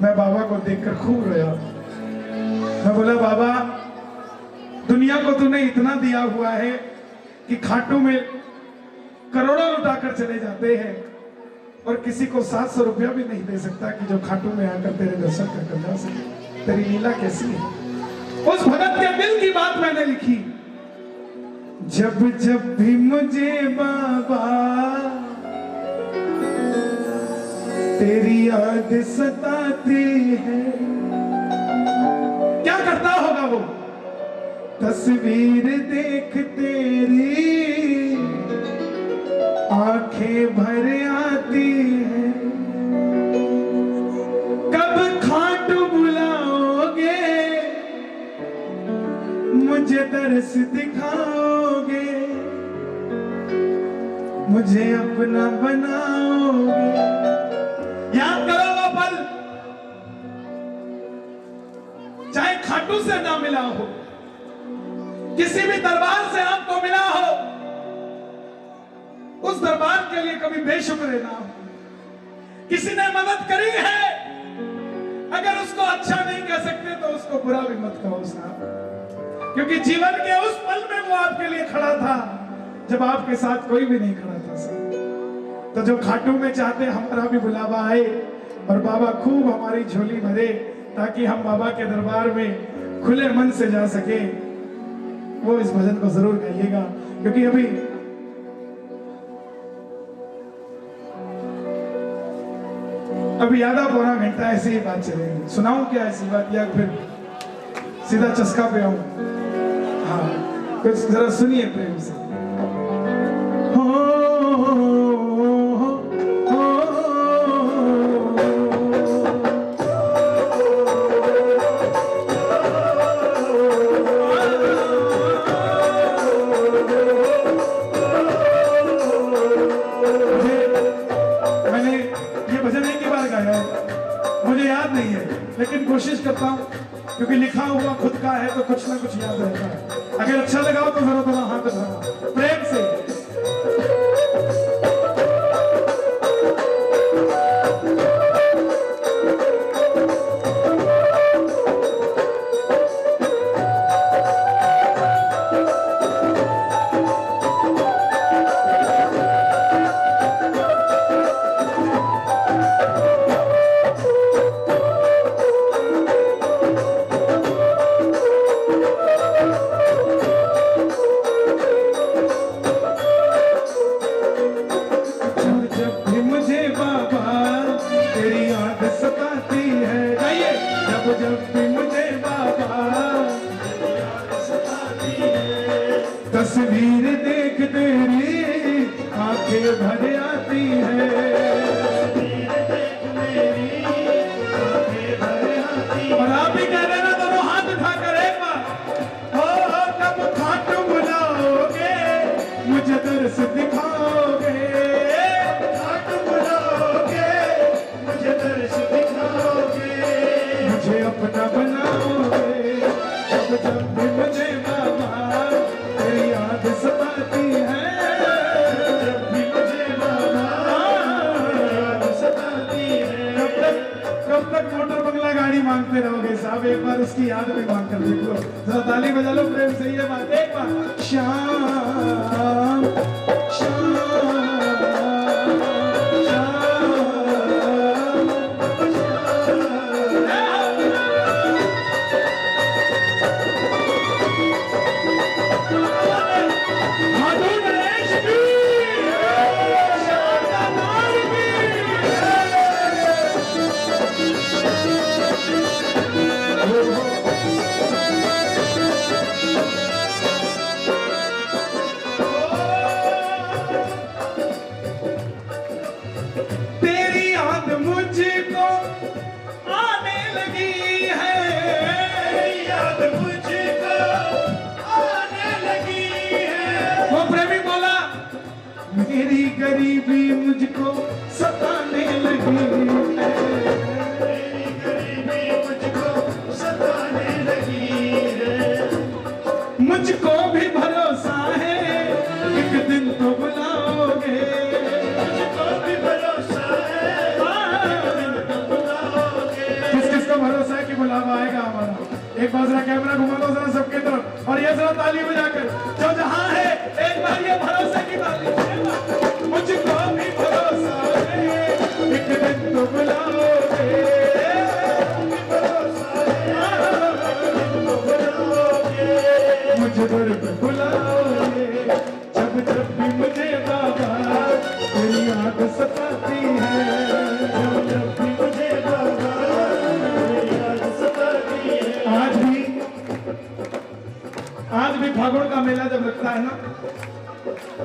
मैं बाबा को देखकर खूब रोया। मैं बोला बाबा दुनिया को तूने इतना दिया हुआ है कि खाटू में करोड़ों लुटाकर चले जाते हैं और किसी को 700 रुपया भी नहीं दे सकता कि जो खाटू में आकर तेरे दर्शन कर जा सके। तेरी लीला कैसी है? उस भगत के दिल की बात मैंने लिखी। जब जब भी मुझे बाबा तेरी याद सताती है, क्या करता होगा वो? तस्वीर देख तेरी आंखें भर आती है, कब खाटू बुलाओगे मुझे दर्श दिखाओगे, मुझे अपना बनाओगे। याद करो वो पल, चाहे खाटू से ना मिला हो, किसी भी दरबार से आपको मिला हो, उस दरबार के लिए कभी बेशुक्र ना हो। किसी ने मदद करी है, अगर उसको अच्छा नहीं कह सकते तो उसको बुरा भी मत कहो साहब, क्योंकि जीवन के उस पल में वो आपके लिए खड़ा था जब आपके साथ कोई भी नहीं खड़ा था साहब। तो जो खाटू में चाहते हमारा भी बुलावा आए और बाबा खूब हमारी झोली भरे ताकि हम बाबा के दरबार में खुले मन से जा सके, वो इस भजन को जरूर गाइएगा। क्योंकि अभी आधा पौना घंटा ऐसी ही बात चलेगी। सुनाऊं क्या ऐसी बात या फिर सीधा चस्का पे आऊं? हाँ, कुछ जरा सुनिए प्रेम से। लेकिन कोशिश करता हूं क्योंकि लिखा हुआ खुद का है तो कुछ ना कुछ याद रहता है। अगर अच्छा लगा हो तो जरा थोड़ा हाथ उठाना प्रेम से। तस्वीर देख तेरी आंखें भर आती है, और आप भी कह रहे ना दोनों हाथ उठाकर एक बार, हो कब खाटू बुलाओगे मुझे दर्श दिखाओगे, खाटू बुलाओगे मुझे दर्श दिखाओगे, मुझे अपना बनाओगे। जब जब भी मुझे मोटर बंगला गाड़ी मांगते रहोगे साहब, एक बार उसकी याद में मांग कर देख लो। जरा ताली बजा लो प्रेम से ये बात एक बार। श्याम श्याम मेरी गरीबी मुझको सताने लगी है, मेरी गरीबी मुझको सताने लगी है, मुझको भी भरोसा है एक दिन तो बुलाओगे, मुझको भी भरोसा है एक दिन तो बुलाओगे, एक बार जरा कैमरा घुमा दो जरा सबके तरफ, और ये जरा ताली बजाकर जो जहां है एक बार ये भरोसे की ताली। मुझको भी भरोसा है एक दिन तो बुलाओगे, मुझे घर पे बुलाओगे, जब जब भी मुझे बाबा तेरी याद सताती है, जब जब भी मुझे बाबा तेरी याद सताती है। आज भी फागुन का मेला जब लगता है ना,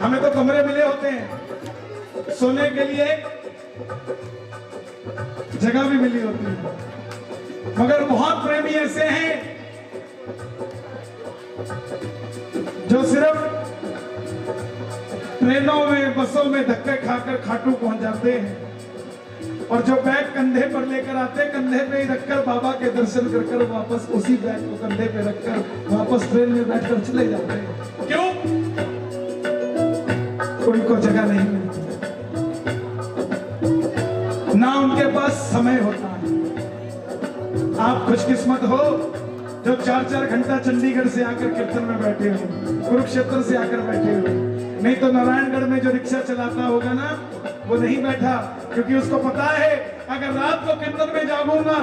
हमें तो कमरे मिले होते हैं, सोने के लिए जगह भी मिली होती है, मगर बहुत प्रेमी ऐसे हैं जो सिर्फ ट्रेनों में बसों में धक्के खाकर खाटू पहुंच जाते हैं, और जो बैग कंधे पर लेकर आते कंधे पे ही रखकर बाबा के दर्शन कर कर वापस उसी बैग को कंधे पे रखकर वापस ट्रेन में बैठकर चले जाते हैं। क्यों? उनको जगह नहीं मिलती, ना उनके पास समय होता है। आप खुशकिस्मत हो जो 4-4 घंटा चंडीगढ़ से आकर कीर्तन में बैठे हो, कुरुक्षेत्र से आकर बैठे हो, नहीं तो नारायणगढ़ में जो रिक्शा चलाता होगा ना वो नहीं बैठा, क्योंकि उसको पता है अगर रात को कीर्तन में जागूंगा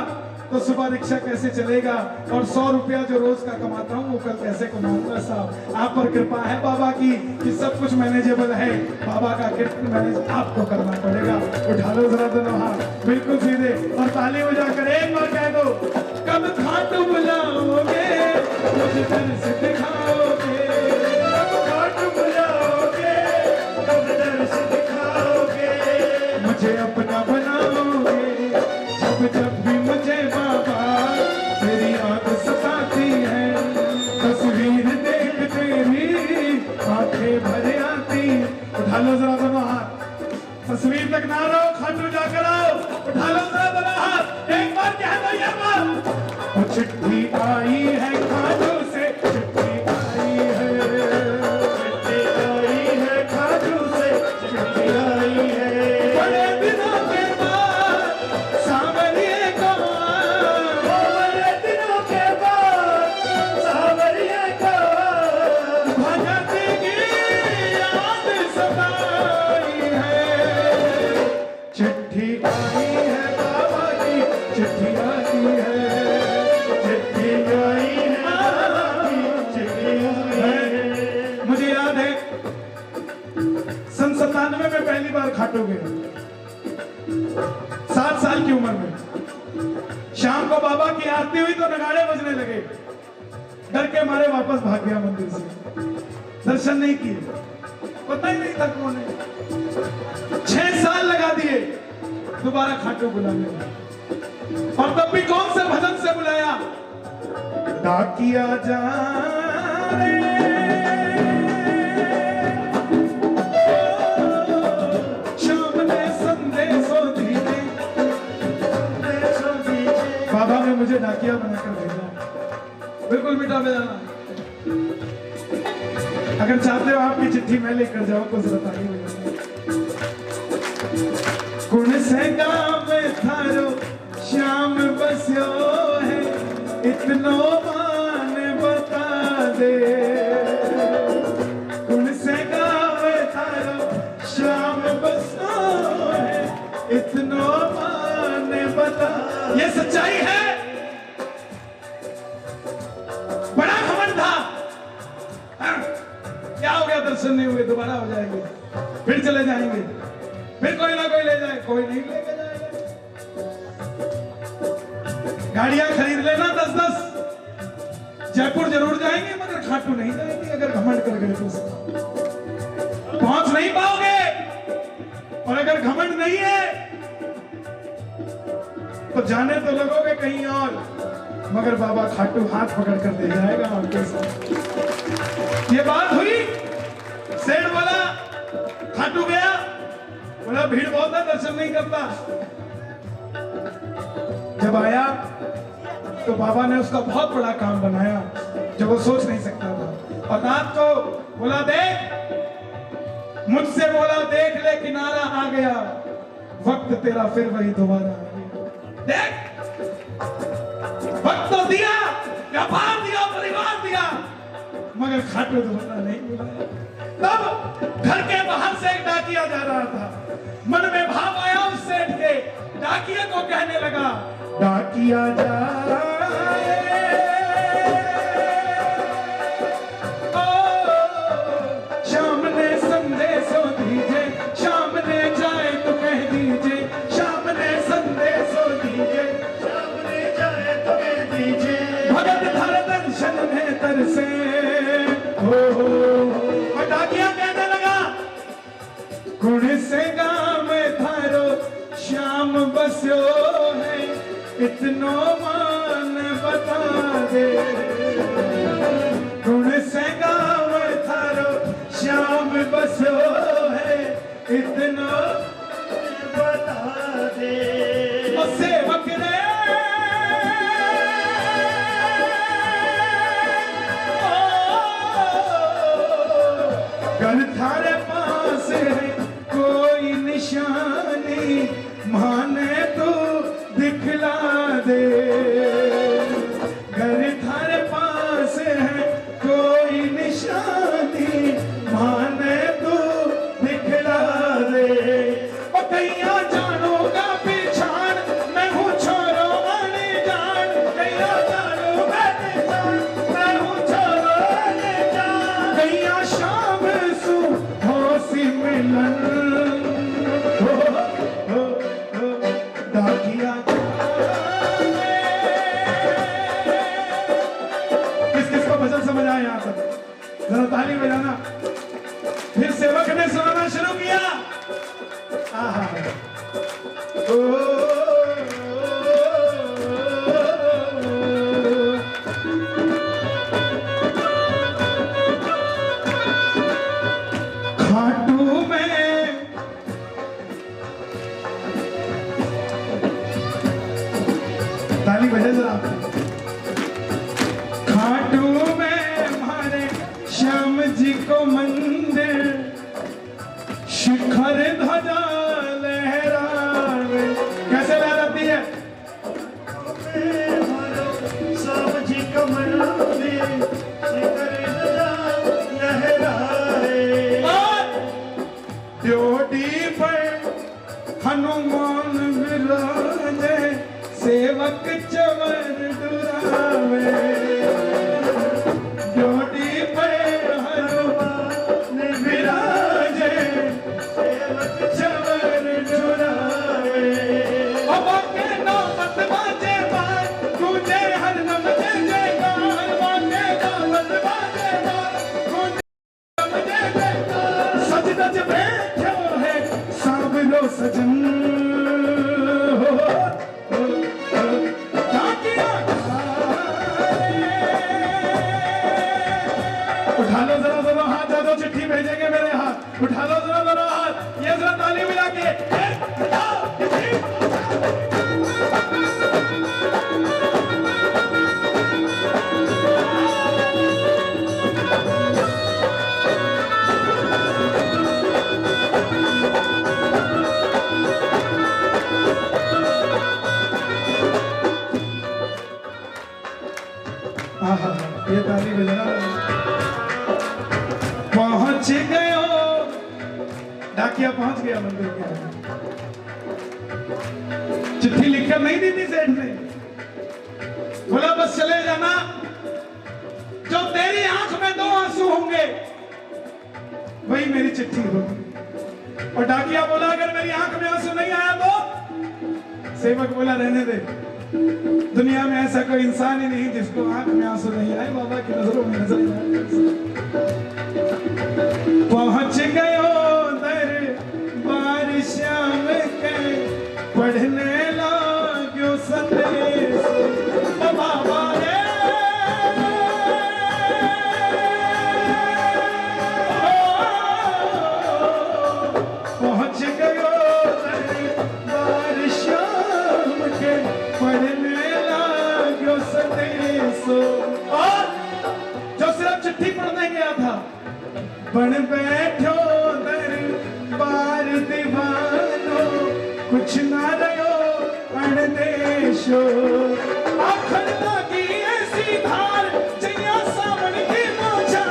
तो सुबह रिक्शा कैसे चलेगा, और 100 रुपया जो रोज का कमाता हूँ वो कल कैसे कमाऊंगा। साहब आप पर कृपा है बाबा की कि सब कुछ मैनेजेबल है, बाबा का कीर्तन मैनेज आपको करना पड़ेगा। उठा लो जरा दोनों हाथ बिल्कुल सीधे और ताली बजाकर एक बार कह दो, कब खाटू बुलाओगे मुझे दिल से दिखाओगे, कब खाटू बुलाओगे कब दिल से दिखाओगे, मुझे अपना बनाओगे, जब जब भी मुझे बाबा तेरी याद सताती है, तस्वीर देख तेरी आंखें भर आती। उठा लो जरा दोनों हाथ, तस्वीर तक ना रहो, खाटू जाकर आओ। उठा लो जरा दोनों हाथ, एक बार कह दो ये बात, चिट्ठी आई है खाटू से, चिट्ठी आई है, चिट्ठी आई है खाटू से, चिट्ठी आई है, बड़े दिनों के बाद सांवरिये को, बड़े दिनों के बाद सांवरिये को भगत की याद सताई है, चिट्ठी आई है बाबा की, चिट्ठी आई है, मुझे याद है सन 97 में पहली बार खाटू गया, 7 साल की उम्र में। शाम को बाबा की आरती हुई तो नगाड़े बजने लगे, डर के मारे वापस भाग गया मंदिर से, दर्शन नहीं किए, पता ही नहीं था कौन है। 6 साल लगा दिए दोबारा खाटू बुलाने में, और तब भी कौन से भजन से बुलाया, डाकिया जा रे शाम ने संदेशो दीजे, बाबा ने मुझे डाकिया बनाकर भेजा, बिल्कुल मीठा बजाना। अगर चाहते हो आपकी चिट्ठी मैं लेकर जाऊं तो जरा ताली बजाना। कुण से गाँव में थारो श्याम बस्यो है, इतनो मान बता दे, कुण से गाँव में थारो श्याम बस्यो है, इतनो मान बता। ये सच्चाई है, बड़ा घमंड था। क्या हो गया, दर्शन नहीं हुए, दोबारा हो जाएंगे, फिर चले जाएंगे, फिर कोई ना कोई ले जाए, कोई नहीं लेके जाएगा। गाड़ियां खरीद लेना 10-10, जयपुर जरूर जाएंगे मगर खाटू नहीं जाएंगे। अगर घमंड कर गए तो पहुंच नहीं पाओगे, और अगर घमंड नहीं है तो जाने तो लगोगे कहीं और, मगर बाबा खाटू हाथ पकड़ कर ले जाएगा आपके साथ। ये बात हुई, सेठ बोला खाटू गया, बोला भीड़ बहुत है दर्शन नहीं करता। जब आया तो बाबा ने उसका बहुत बड़ा काम बनाया जो वो सोच नहीं सकता था, और रात को बोला देख, मुझसे बोला देख ले किनारा आ गया, वक्त तेरा फिर वही दोबारा आ गया। देख वक्त तो दिया, मगर खाटू धोना नहीं बुलाया। तब घर के बाहर से एक डाकिया जा रहा था। मन में भाव आया उस सेठ के, डाकिया को कहने लगा, डाकिया जाए शाम ने संदेशों दीजिए, शाम ने जाए तो कह दीजिए, शाम ने संदेशों दीजिए, शाम ने जाए तो कह दीजिए, भगत धर दर्शन में तरसे हो। और डाकिया कहने लगा, गुण से गाँव थारो श्याम बस्यो है, इतनो मान बता दे। गुण से गाँव थारो श्याम बस्यो है, इतना बता दे। और सेवक रे घर थारे पास है कोई निशानी, माने तू दिखला दे। घर थारे पास है कोई निशानी, माने तू दिखला दे। और कैया जानूगा पहचान, मैं हूँ छोरो वाली जान, कैया जानूगा पहचान, मैं हूँ छोरो वाली जान। कैया शाम सु होसी मिलन, डाकिया किस किस को भजन समझ आया यहाँ तक? जरा ताली बजाना। फिर सेवक ने सुनाना शुरू किया। आहा खाटू में ताली बजे जरा। खाटू में हमारे श्याम जी को मंदिर, शिखर ध्वजा लहरावे। कैसे लहराती है? श्याम जी को मंदिर, शिखर ध्वजा लहराए। ड्योटी पर हनुमान विराजे, सेवक चवर डुरावे। ड्योटी पर हनुमान विराजे, सेवक चवर डुरावे। अब के नौबत बाजे बार, गूंजे हर नम जय जयकार। बाके नौबत बाजे बार, गूंजे नम जय जयकार। सज धज बैठो है सांवरो सजन, उठा लो जरा जरा हाथ, जादो चिट्ठी भेजेंगे मेरे हाथ। उठा लो जरा जरा हाथ, ये जरा ताली मिला के। आहा, ये ताली बजना। पहुंच गयो, डाकिया पहुंच गया मंदिर के आगे। चिट्ठी लिखकर नहीं दी थी सेठ ने, बोला बस चले जाना, जो तेरी आंख में 2 आंसू होंगे वही मेरी चिट्ठी होगी। और डाकिया बोला अगर मेरी आंख में आंसू नहीं आया तो? सेवक बोला रहने दे, दुनिया में ऐसा कोई इंसान ही नहीं जिसको आंख में आंसू नहीं आए, बाबा की नजरों में नजर आए। पहुंच गयो दरबार श्याम के, पढ़ने लाग्यो संदेश। बाबा रे पहुंच गयो दरबार श्याम के, पढ़ने लाग्यो संदेश। और जो सिर्फ चिट्ठी पढ़ने गया था, बन बैठो दरबार दीवानो, कुछ ना रहो अणदेशो। आखर लगी ऐसी धार, जैया सावन की मौजा।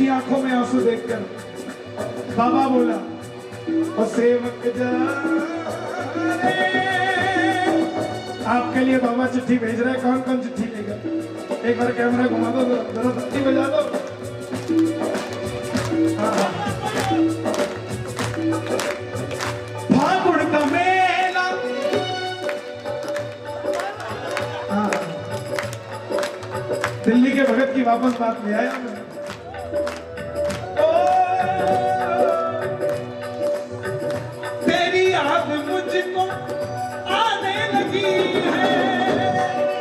उसकी आंखों में आंसू देखकर बाबा बोला, और सेवक जा रे। आपके लिए बाबा चिट्ठी भेज रहे हैं, कौन कौन चिट्ठी लेगा? एक बार कैमरा घुमा दो, जरा चिट्ठी बजा दो। फागुन का मेला, दिल्ली के भगत की वापस बात ले आया मैं। तेरी याद मुझको आने लगी है,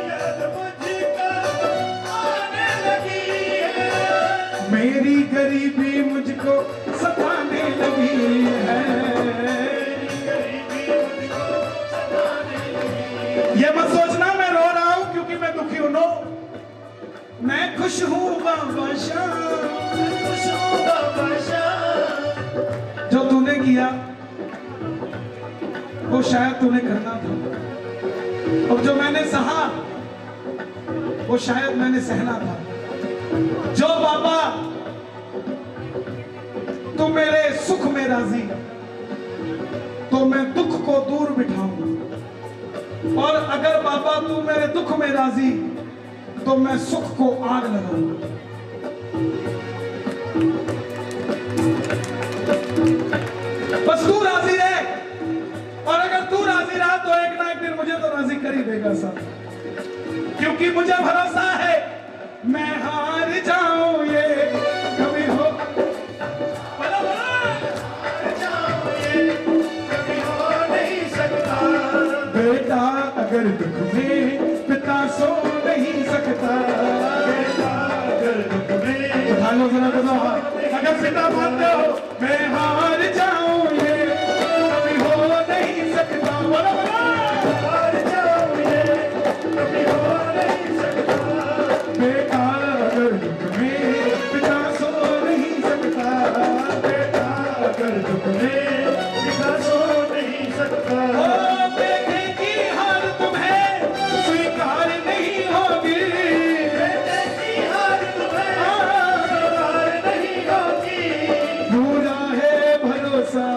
याद मुझको आने लगी है, मेरी गरीबी मुझको सताने लगी है, मेरी गरीबी मुझको सताने लगी। ये मत सोचना मैं रो रहा हूं क्योंकि मैं दुखी हूं, नो, मैं खुश हूँ बाबा शाह, खुश हूँ बाबा शाह। जो तूने किया वो शायद तूने करना था, और जो मैंने सहा वो शायद मैंने सहना था। जो बाबा तू मेरे सुख में राजी, तो मैं दुख को दूर बिठाऊं, और अगर बाबा तू मेरे दुख में राजी, तो मैं सुख को आग लगाऊं। बस तू राजी रहे, और अगर तू राजी रहा तो एक ना एक दिन मुझे तो राजी कर ही देगा सब, क्योंकि मुझे भरोसा है मैं हार जाऊं ये कभी हो, हार जाऊं ये कभी हो नहीं सकता। बेटा अगर दुख में पिता सो नहीं सकता, बेटा अगर दुख में, उठा लो जरा कदम, अगर पिता मानते हो मैं हार जाऊं ये कभी हो नहीं सकता, बोलो बोलो, हार जाऊं ये कभी हो नहीं सकता। बेटा अगर दुख में पिता सो नहीं सकता, बेटा अगर दुख में पिता सो नहीं सकता। ओ बेटे की हार तुम्हें स्वीकार नहीं होगी, बेटे की हार तुम्हें स्वीकार नहीं होगी, पूरा है भरोसा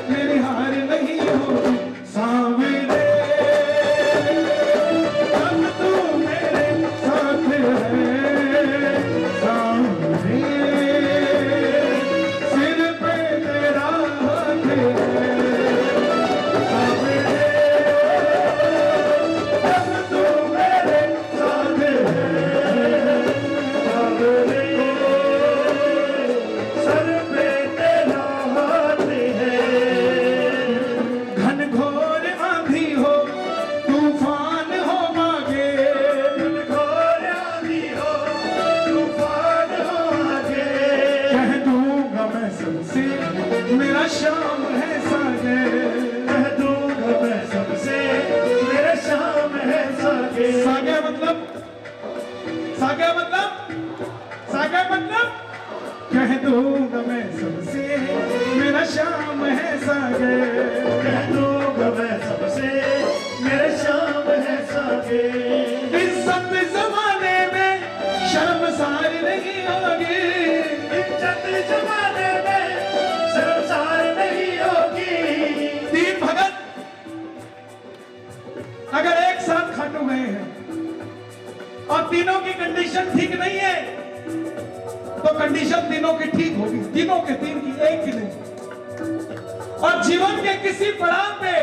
मेरी हार नहीं होगी। सांवरे अब तू मेरे साथ है, सांवरे सिर पे तेरा हाथ है, सांवरे अब तू मेरे साथ है, सांवरे सर पे तेरा हाथ है। घनघोर आंधी हो तूफान हो आगे, घनघोर आंधी हो तूफान हो आगे, कह दूंगा मैं सबसे मेरा शाम है सागे, कह दूंगा मैं सबसे मेरा शाम है सागे। सागे मतलब, सागे मतलब, सागे मतलब, कह दूंगा मैं सबसे मेरा शाम है सागे, कह दूंगा मैं सबसे मेरा शाम है सागे। इज्जत जमाने में शर्मसार नहीं होगी, इज्जत जमाने में शर्मसार नहीं होगी। तीन भगत अगर एक साथ खाटू गए हैं और तीनों की कंडीशन ठीक नहीं है, तो कंडीशन तीनों की ठीक होगी, तीनों के तीन की एक की नहीं। और जीवन के किसी पड़ाव पे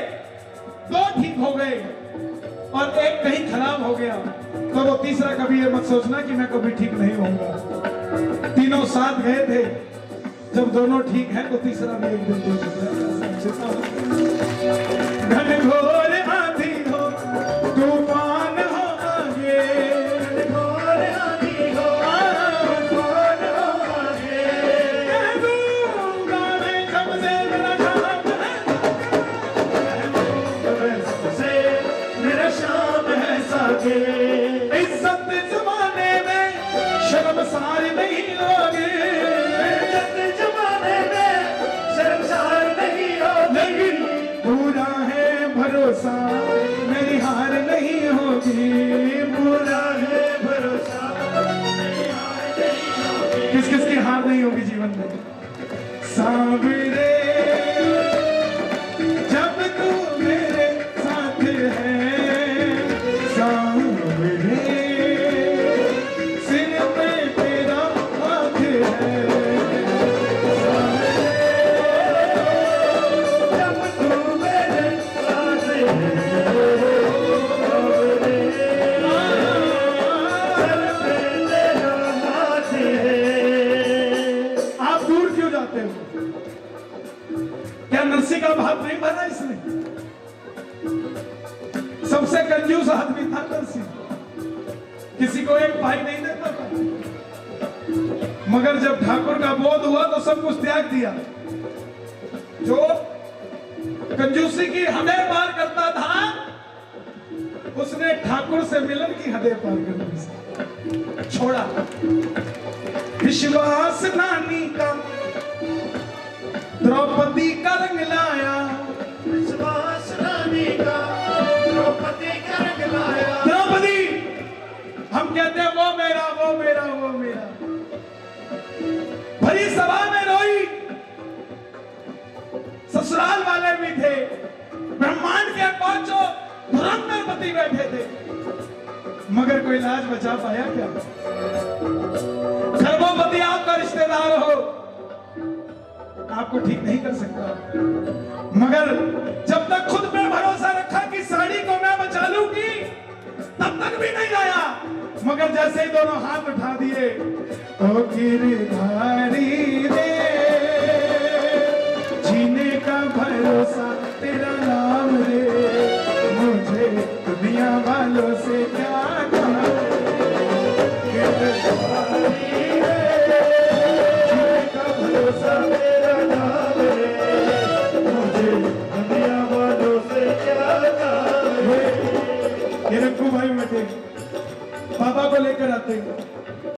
दो ठीक हो गए और एक कहीं खराब हो गया, तो वो तीसरा कभी ये मत सोचना कि मैं कभी ठीक नहीं होऊंगा। तीनों साथ गए थे, जब दोनों ठीक है तो तीसरा भी एक दिन ठीक हो जाएगा। घनघोर आंधी हो तूफान हो आगे, घनघोर आंधी हो तूफान हो आगे, कह दूंगा मैं सबसे मेरा शाम है, सबसे मेरा शाम है सागे। इज्जत जमाने में शर्मसार नहीं होगी, इज्जत जमाने में शर्मसार नहीं होगी, पूरा है भरोसा मेरी हार नहीं होगी, पूरा है भरोसा मेरी हार नहीं होगी। किस किस की हार नहीं होगी जीवन में। सांवरे जब तू मेरे साथ है, सांवरे सिर पे तेरा हाथ है, जब तू मेरे साथ है, सर पे तेरा हाथ है। आप दूर क्यों जाते हो? क्या नरसी का भाव नहीं भरा इसने? सबसे कंजूस आदमी था नरसी, किसी को एक भाई नहीं देता था, मगर जब ठाकुर का बोध हुआ तो सब कुछ त्याग दिया। जो कंजूसी की हदें पार करता था, उसने ठाकुर से मिलन की हदें पार कर दी, छोड़ा। विश्वास नानी का द्रौपदी का रंग लाया, विश्वास रानी का द्रौपदी का रंग लाया। द्रौपदी हम कहते हैं वो मेरा वो मेरा वो मेरा, भरी सभा में रोई, ससुराल वाले भी थे, ब्रह्मांड के पांचों धुरंधर पति बैठे थे, मगर कोई लाज बचा पाया क्या? गर्भवती आपका रिश्तेदार हो, आपको ठीक नहीं कर सकता, मगर जब तक खुद पे भरोसा रखा कि साड़ी को मैं बचा लूंगी, तब तक भी नहीं आया। मगर जैसे ही दोनों हाथ उठा दिए, ओ गिरधारी रे, जीने का भरोसा तेरा नाम रे, मुझे दुनिया वालों से क्या काम रे, गिरधारी रे, जीने का भरोसा तेरा नाम है, मुझे दुनिया वालों से क्या काम है। ये रघु भाई बैठे, बाबा को लेकर आते हैं।